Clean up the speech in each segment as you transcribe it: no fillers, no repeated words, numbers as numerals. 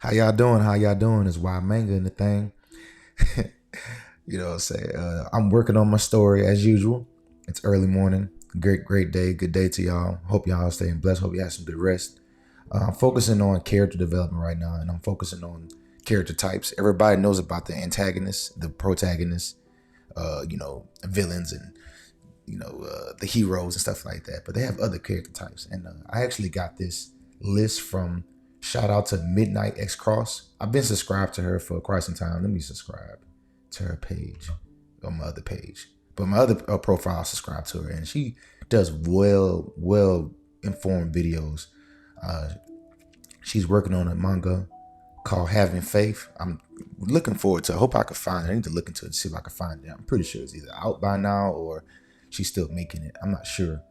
How y'all doing? How y'all doing? It's Wild Manga and the thing. You know what I'm saying? I'm working on my story as usual. It's early morning. Great day. Good day to y'all. Hope y'all staying blessed. Hope you have some good rest. I'm focusing on character development right now, and I'm focusing on character types. Everybody knows about the antagonist, the protagonist, villains, and the heroes and stuff like that. But they have other character types, and I actually got this list from shout out to Midnight X Cross. I've been subscribed to her for quite some time. Let me subscribe to her page on my other page, but my other profile subscribed to her, and she does well informed videos. Uh, she's working on a manga called Having Faith. I'm looking forward to it. I hope I can find it. I need to look into it to see if I can find it. I'm pretty sure it's either out by now or she's still making it. I'm not sure.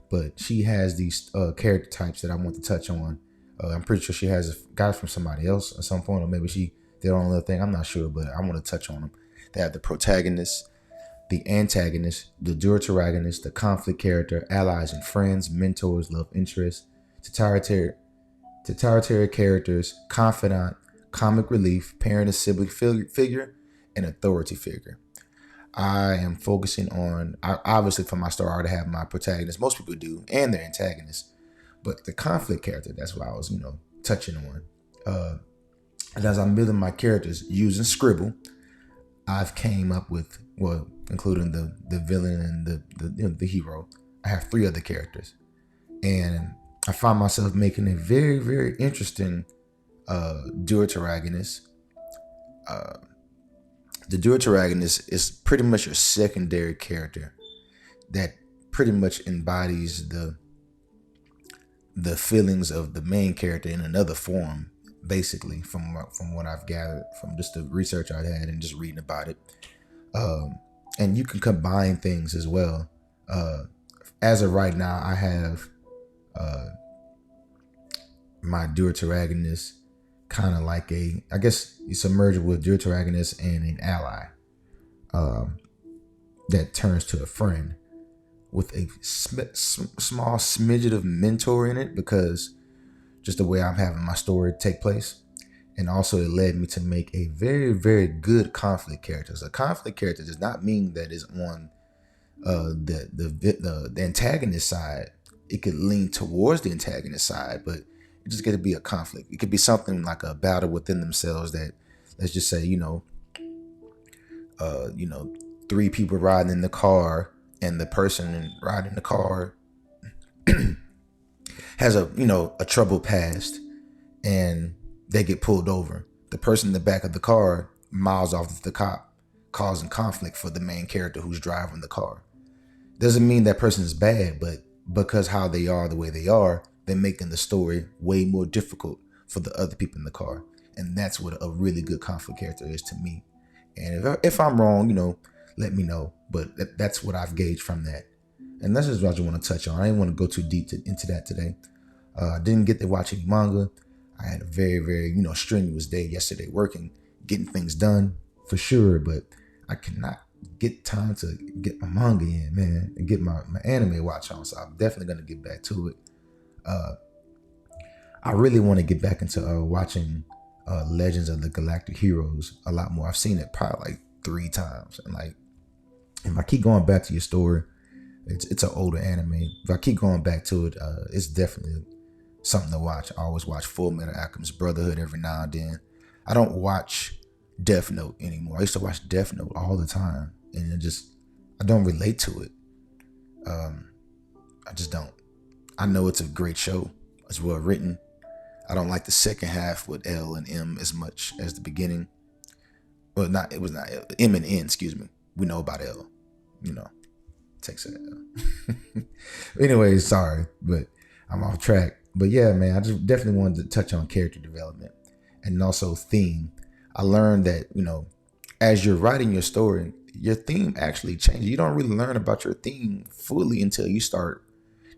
But she has these character types that I want to touch on. I'm pretty sure she got it from somebody else at some point, or maybe she did her own little thing. I'm not sure, but I want to touch on them. They have the protagonist, the antagonist, the deuteragonist, the conflict character, allies and friends, mentors, love interests, totalitarian characters, confidant, comic relief, parent and sibling figure, and authority figure. I am focusing on, obviously for my story, I already have my protagonist. Most people do, and their antagonist. But the conflict character, that's what I was, touching on. And as I'm building my characters using Scribble, I've came up with, well, including the villain and the hero. I have three other characters, and I find myself making a very very interesting deuteragonist. Uh, the deuteragonist is pretty much your secondary character that pretty much embodies the feelings of the main character in another form, basically, from what I've gathered from just the research I had and just reading about it. And you can combine things as well. As of right now, I have my deuteragonist kind of like I guess it's a merger with deuteragonist and an ally that turns to a friend with a small smidget of mentor in it, because just the way I'm having my story take place. And also it led me to make a very, very good conflict character. So a conflict character does not mean that it's on the antagonist side. It could lean towards the antagonist side, but it just got to be a conflict. It could be something like a battle within themselves that, let's just say, three people riding in the car, and the person riding the car has a troubled past, and they get pulled over. The person in the back of the car miles off the cop, causing conflict for the main character who's driving the car. Doesn't mean that person is bad, but because how they are the way they are, they're making the story way more difficult for the other people in the car. And that's what a really good conflict character is to me. And if I'm wrong, let me know. But that's what I've gauged from that. And that's just what I want to touch on. I didn't want to go too deep into that today. I didn't get to watch any manga. I had a very, very, strenuous day yesterday working, getting things done for sure. But I cannot get time to get my manga in, man, and get my anime watch on. So I'm definitely going to get back to it. I really want to get back into watching Legends of the Galactic Heroes a lot more. I've seen it probably like 3 times. And like, if I keep going back to your story, it's an older anime. If I keep going back to it, it's definitely something to watch. I always watch Full Metal Alchemist Brotherhood every now and then. I don't watch Death Note anymore. I used to watch Death Note all the time, and I don't relate to it. I just don't. I know it's a great show. It's well written. I don't like the second half with L and M as much as the beginning. Well, it was not L, M and N, excuse me. We know about L, takes it. Anyway, sorry, but I'm off track. But yeah, man, I just definitely wanted to touch on character development and also theme. I learned that, as you're writing your story, your theme actually changes. You don't really learn about your theme fully until you start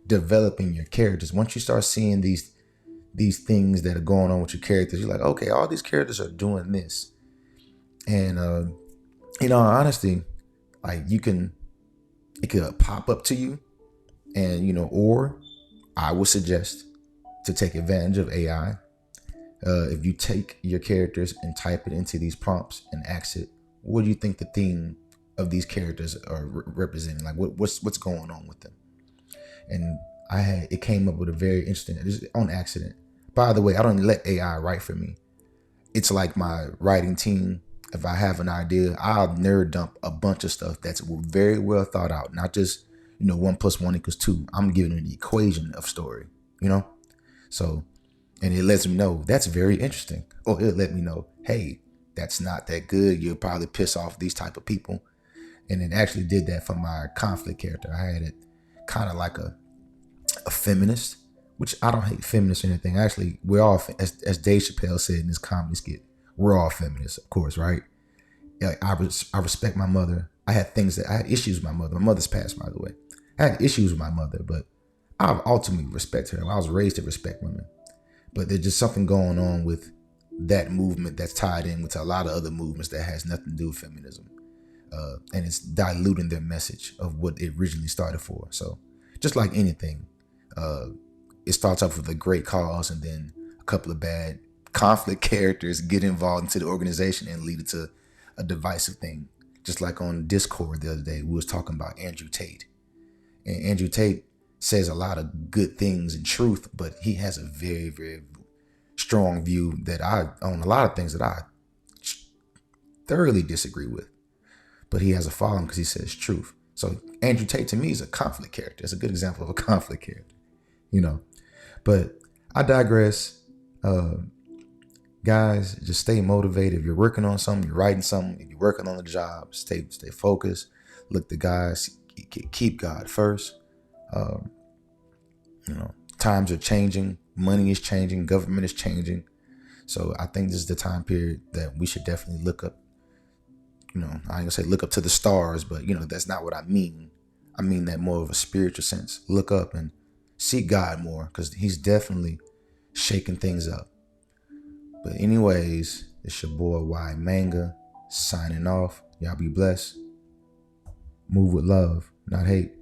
developing your characters. Once you start seeing these things that are going on with your characters, you're like, okay, all these characters are doing this. And honestly, like it could pop up to you, and or I would suggest to take advantage of AI. If you take your characters and type it into these prompts and ask it, what do you think the theme of these characters are representing? Like what's going on with them? And it came up with a very interesting, this is on accident. By the way, I don't let AI write for me. It's like my writing team. If I have an idea, I'll nerd dump a bunch of stuff that's very well thought out. Not just, 1+1 = 2. I'm giving it an equation of story, you know? So, and it lets me know that's very interesting. Or it'll let me know, hey, that's not that good. You'll probably piss off these type of people. And it actually did that for my conflict character. I had it kind of like a feminist, which I don't hate feminists or anything. Actually, we're all, as Dave Chappelle said in his comedy skit, we're all feminists, of course, right? Like I respect my mother. I had issues with my mother. My mother's passed, by the way. I had issues with my mother, but I ultimately respect her. I was raised to respect women. But there's just something going on with that movement that's tied in with a lot of other movements that has nothing to do with feminism. And it's diluting their message of what it originally started for. So just like anything, it starts off with a great cause, and then a couple of bad conflict characters get involved into the organization and lead it to a divisive thing. Just like on Discord the other day, we was talking about Andrew Tate. And Andrew Tate says a lot of good things and truth, but he has a very, very strong view on a lot of things that I thoroughly disagree with. But he has a following because he says truth. So Andrew Tate to me is a conflict character. It's a good example of a conflict character, But I digress. Guys, just stay motivated. If you're working on something, you're writing something, if you're working on a job, stay focused. Look to guys, keep God first. Times are changing, money is changing, government is changing. So I think this is the time period that we should definitely look up. I ain't gonna say look up to the stars, but that's not what I mean. I mean that more of a spiritual sense. Look up and seek God more, because he's definitely shaking things up. But anyways, it's your boy Y Manga signing off. Y'all be blessed. Move with love, not hate.